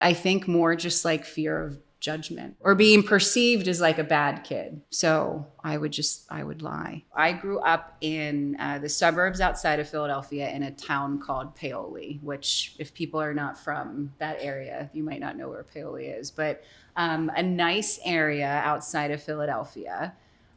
I think more just like fear of judgment or being perceived as like a bad kid. So I would lie. I grew up in the suburbs outside of Philadelphia in a town called Paoli, which if people are not from that area, you might not know where Paoli is, but a nice area outside of Philadelphia.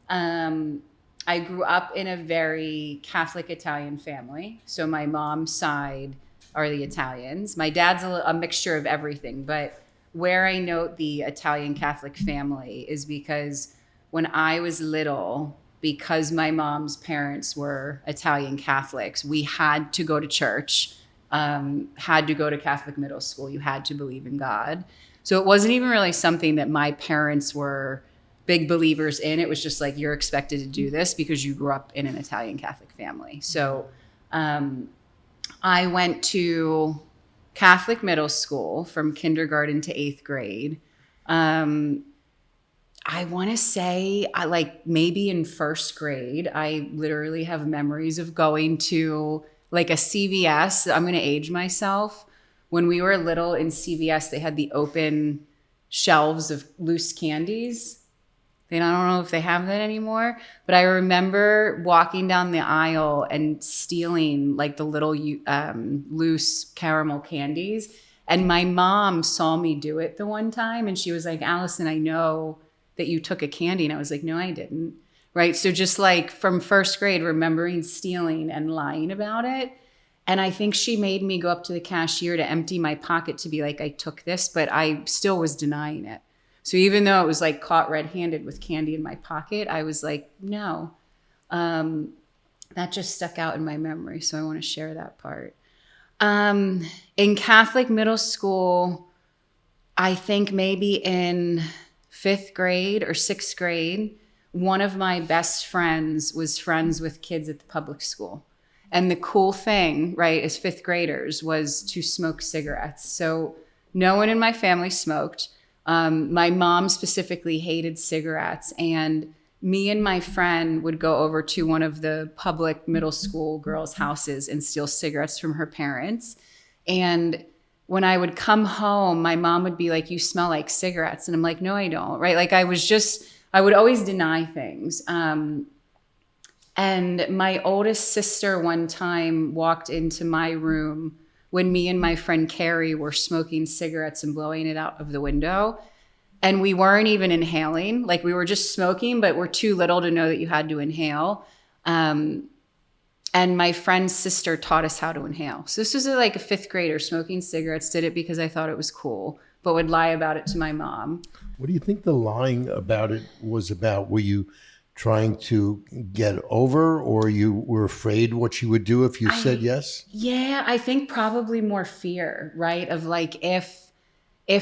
I grew up in a very Catholic Italian family. So my mom's side are the Italians. My dad's a mixture of everything, but where I note the Italian Catholic family is because when I was little, because my mom's parents were Italian Catholics, we had to go to church, had to go to Catholic middle school. You had to believe in God. So it wasn't even really something that my parents were big believers in. It was just like, you're expected to do this because you grew up in an Italian Catholic family. So I went to Catholic middle school from kindergarten to 8th grade. I want to say maybe in 1st grade, I literally have memories of going to like a CVS. I'm going to age myself. When we were little in CVS, they had the open shelves of loose candies. I don't know if they have that anymore, but I remember walking down the aisle and stealing like the little loose caramel candies. And my mom saw me do it the one time and she was like, Alison, I know that you took a candy. And I was like, no, I didn't. Right. So just like from 1st grade, remembering stealing and lying about it. And I think she made me go up to the cashier to empty my pocket to be like, I took this, but I still was denying it. So even though it was like caught red-handed with candy in my pocket, I was like, no. That just stuck out in my memory. So I want to share that part. In Catholic middle school, I think maybe in 5th grade or 6th grade, one of my best friends was friends with kids at the public school. And the cool thing, right, as 5th graders was to smoke cigarettes. So no one in my family smoked. My mom specifically hated cigarettes, and me and my friend would go over to one of the public middle school girls' houses and steal cigarettes from her parents. And when I would come home, my mom would be like, you smell like cigarettes. And I'm like, no, I don't, right? Like I would always deny things. And my oldest sister one time walked into my room when me and my friend Carrie were smoking cigarettes and blowing it out of the window. And we weren't even inhaling. Like we were just smoking, but we're too little to know that you had to inhale. And my friend's sister taught us how to inhale. So this was like a 5th grader smoking cigarettes, did it because I thought it was cool, but would lie about it to my mom. What do you think the lying about it was about? Were you trying to get over, or you were afraid what she would do if you said yes? Yeah, I think probably more fear, right? Of like, if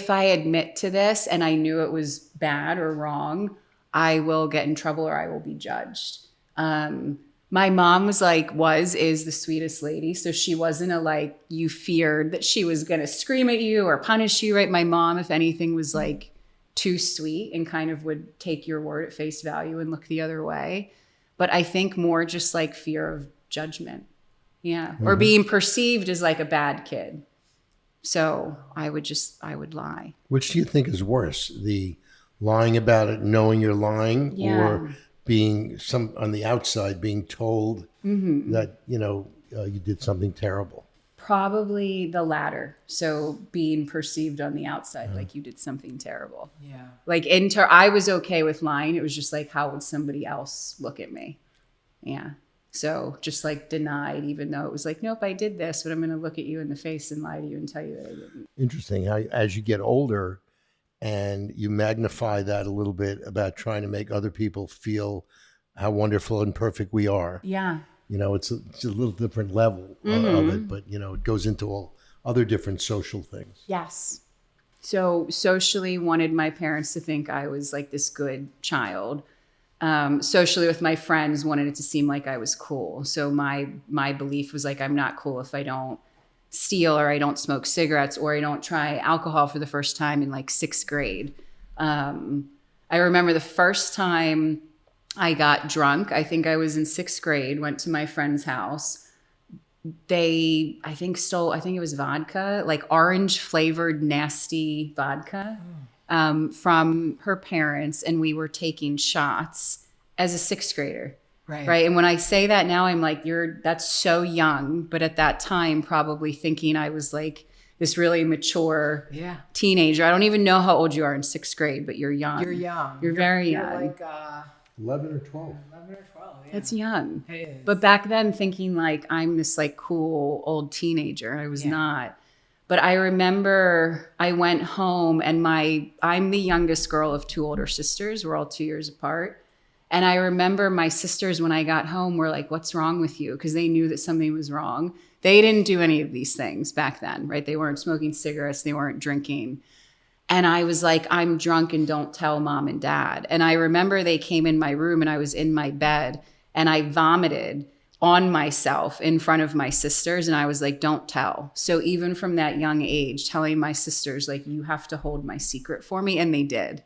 I admit to this and I knew it was bad or wrong, I will get in trouble or I will be judged. My mom is the sweetest lady. So she wasn't you feared that she was going to scream at you or punish you, right? My mom, if anything, was like too sweet and kind of would take your word at face value and look the other way. But I think more just like fear of judgment. Yeah. Mm-hmm. Or being perceived as like a bad kid. So I would lie. Which do you think is worse? The lying about it, knowing you're lying, or being on the outside being told that, you did something terrible? Probably the latter. So being perceived on the outside like you did something terrible. Yeah. Like I was okay with lying. It was just like, how would somebody else look at me? Yeah. So just like denied, even though it was like, nope, I did this, but I'm going to look at you in the face and lie to you and tell you that I didn't. Interesting how as you get older and you magnify that a little bit about trying to make other people feel how wonderful and perfect we are. Yeah. It's a little different level of it, but, it goes into all other different social things. Yes. So socially wanted my parents to think I was like this good child. Socially with my friends wanted it to seem like I was cool. So my belief was like, I'm not cool if I don't steal or I don't smoke cigarettes or I don't try alcohol for the first time in like 6th grade. I remember the first time I got drunk. I think I was in 6th grade, went to my friend's house, they, I think it was vodka, like orange flavored, nasty vodka from her parents. And we were taking shots as a sixth grader. Right. And when I say that now, I'm like, that's so young. But at that time, probably thinking I was like this really mature teenager. I don't even know how old you are in sixth grade, but you're young. You're young. You're very young. Like 11 or 12. 11 or 12. Yeah. That's young. It is. But back then thinking like I'm this like cool old teenager. I was not. But I remember I went home and I'm the youngest girl of two older sisters. We're all 2 years apart. And I remember my sisters, when I got home, were like, what's wrong with you? Because they knew that something was wrong. They didn't do any of these things back then, right? They weren't smoking cigarettes. They weren't drinking. And I was like, I'm drunk and don't tell mom and dad. And I remember they came in my room and I was in my bed and I vomited on myself in front of my sisters. And I was like, don't tell. So even from that young age, telling my sisters, like, you have to hold my secret for me. And they did.